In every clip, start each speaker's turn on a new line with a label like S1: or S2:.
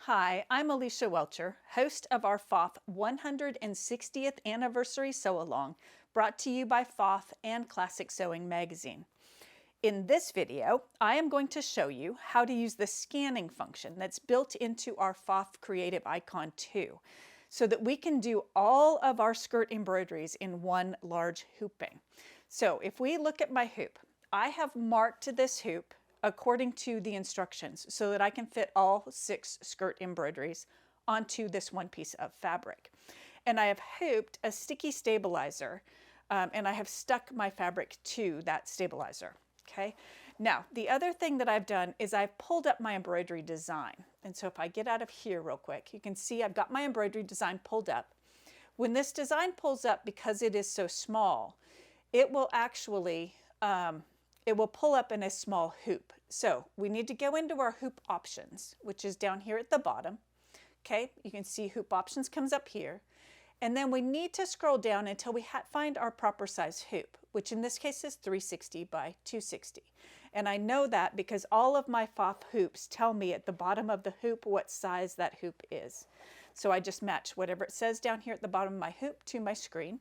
S1: Hi, I'm Alicia Welcher, host of our PFAFF 160th Anniversary Sew-Along, brought to you by PFAFF and Classic Sewing Magazine. In this video, I am going to show you how to use the scanning function that's built into our PFAFF Creative Icon 2, so that we can do all of our skirt embroideries in one large hooping. So if we look at my hoop, I have marked this hoop according to the instructions so that I can fit all 6 skirt embroideries onto this one piece of fabric. And I have hooped a sticky stabilizer and I have stuck my fabric to that stabilizer. Okay. Now, the other thing that I've done is I've pulled up my embroidery design. And so if I get out of here real quick, you can see I've got my embroidery design pulled up. When this design pulls up, because it is so small, it will actually it will pull up in a small hoop. So we need to go into our hoop options, which is down here at the bottom. Okay, you can see hoop options comes up here. And then we need to scroll down until we find our proper size hoop, which in this case is 360 by 260. And I know that because all of my PFAFF hoops tell me at the bottom of the hoop what size that hoop is. So I just match whatever it says down here at the bottom of my hoop to my screen.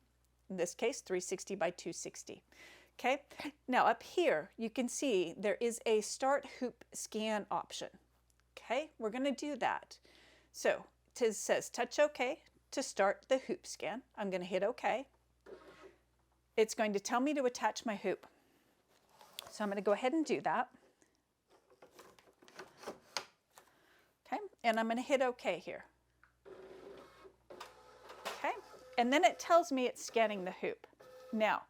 S1: In this case, 360 by 260. Okay, now up here you can see there is a start hoop scan option. Okay, we're going to do that. So it says touch OK to start the hoop scan. I'm going to hit OK. It's going to tell me to attach my hoop. So I'm going to go ahead and do that. Okay, and I'm going to hit OK here. Okay, and then it tells me it's scanning the hoop. Now,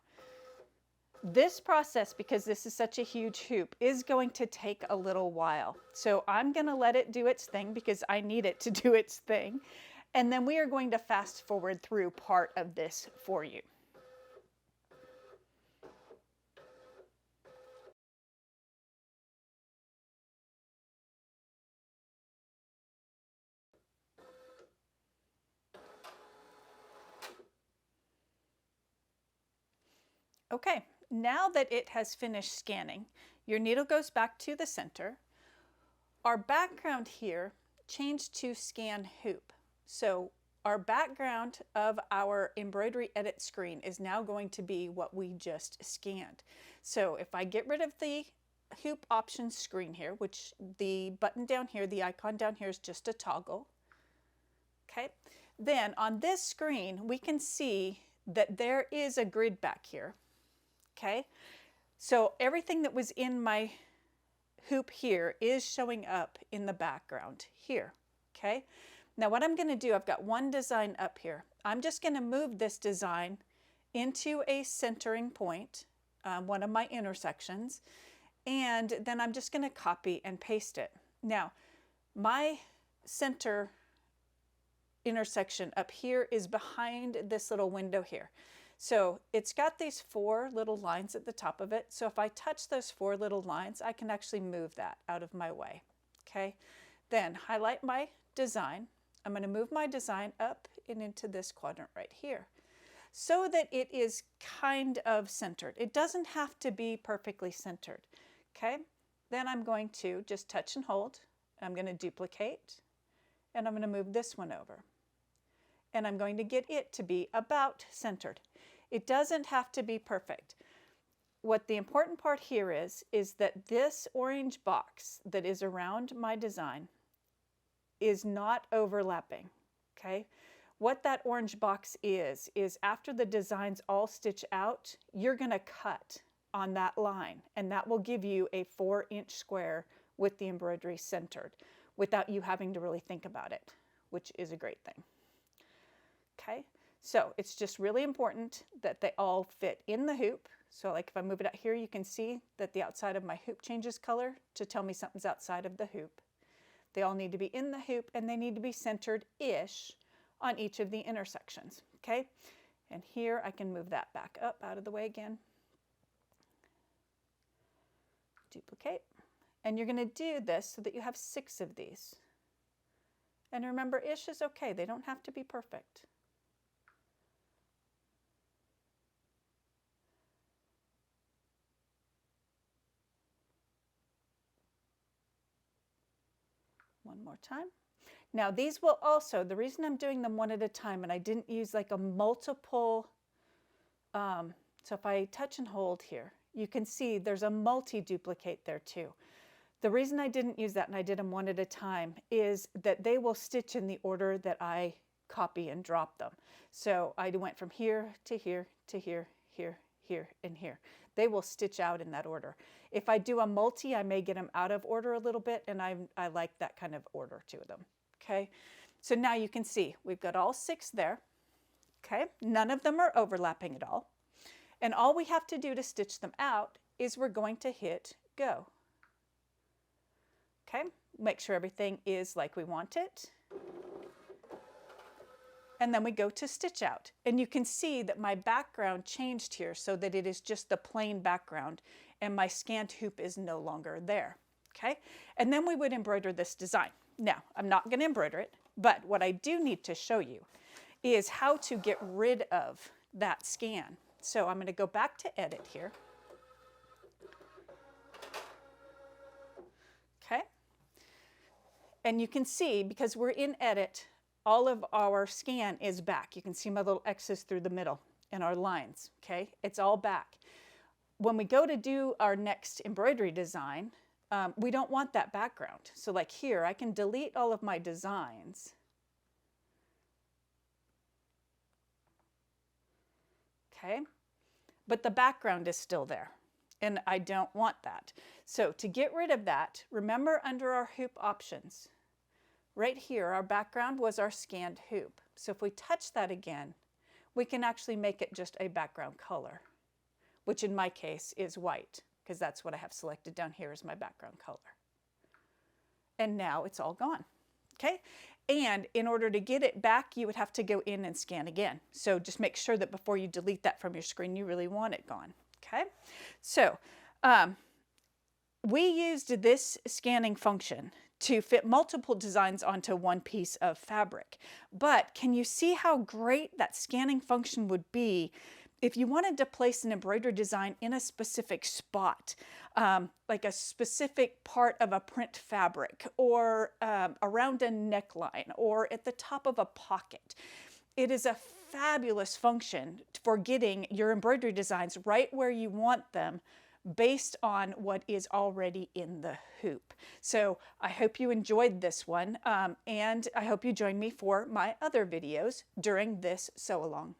S1: this process, because this is such a huge hoop, is going to take a little while. So I'm going to let it do its thing because I need it to do its thing. And then we are going to fast forward through part of this for you. Okay, now that it has finished scanning, your needle goes back to the center. Our background here changed to scan hoop. So our background of our embroidery edit screen is now going to be what we just scanned. So if I get rid of the hoop options screen here, which the button down here, the icon down here is just a toggle. Okay, then on this screen we can see that there is a grid back here. Okay, so everything that was in my hoop here is showing up in the background here. Okay, now what I'm going to do, I've got one design up here. I'm just going to move this design into a centering point, one of my intersections, and then I'm just going to copy and paste it. Now, my center intersection up here is behind this little window here. So it's got these 4 little lines at the top of it. So if I touch those 4 little lines, I can actually move that out of my way. Okay, then highlight my design. I'm going to move my design up and into this quadrant right here so that it is kind of centered. It doesn't have to be perfectly centered. Okay, then I'm going to just touch and hold. I'm going to duplicate and I'm going to move this one over. And I'm going to get it to be about centered. It doesn't have to be perfect. What the important part here is that this orange box that is around my design is not overlapping. Okay? What that orange box is after the designs all stitch out, you're going to cut on that line, and that will give you a 4-inch square with the embroidery centered without you having to really think about it, which is a great thing. Okay, so it's just really important that they all fit in the hoop. So like if I move it out here, you can see that the outside of my hoop changes color to tell me something's outside of the hoop. They all need to be in the hoop and they need to be centered-ish on each of the intersections. Okay, and here I can move that back up out of the way again. Duplicate. And you're going to do this so that you have 6 of these. And remember, ish is okay. They don't have to be perfect. One more time. Now these will also, the reason I'm doing them one at a time and I didn't use like a multiple, so if I touch and hold here, you can see there's a multi-duplicate there too. The reason I didn't use that and I did them one at a time is that they will stitch in the order that I copy and drop them. So I went from here to here to here, here, here, and here. They will stitch out in that order. If I do a multi, I may get them out of order a little bit, and I like that kind of order to them. Okay, so now you can see we've got all 6 there. Okay, none of them are overlapping at all. And all we have to do to stitch them out is we're going to hit go. Okay, make sure everything is like we want it. And then we go to stitch out. And you can see that my background changed here so that it is just the plain background and my scanned hoop is no longer there. Okay, and then we would embroider this design. Now, I'm not going to embroider it, but what I do need to show you is how to get rid of that scan. So I'm going to go back to edit here. Okay, and you can see, because we're in edit, all of our scan is back. You can see my little X's through the middle and our lines. Okay, it's all back. When we go to do our next embroidery design, we don't want that background. So like here, I can delete all of my designs. Okay, but the background is still there and I don't want that. So to get rid of that, remember under our hoop options, right here, our background was our scanned hoop. So if we touch that again, we can actually make it just a background color, which in my case is white, because that's what I have selected down here as my background color. And now it's all gone. Okay, and in order to get it back, you would have to go in and scan again. So just make sure that before you delete that from your screen, you really want it gone. Okay, so we used this scanning function to fit multiple designs onto one piece of fabric. But can you see how great that scanning function would be if you wanted to place an embroidery design in a specific spot, like a specific part of a print fabric, or around a neckline, or at the top of a pocket? It is a fabulous function for getting your embroidery designs right where you want them, based on what is already in the hoop. So I hope you enjoyed this one, and I hope you join me for my other videos during this sew along.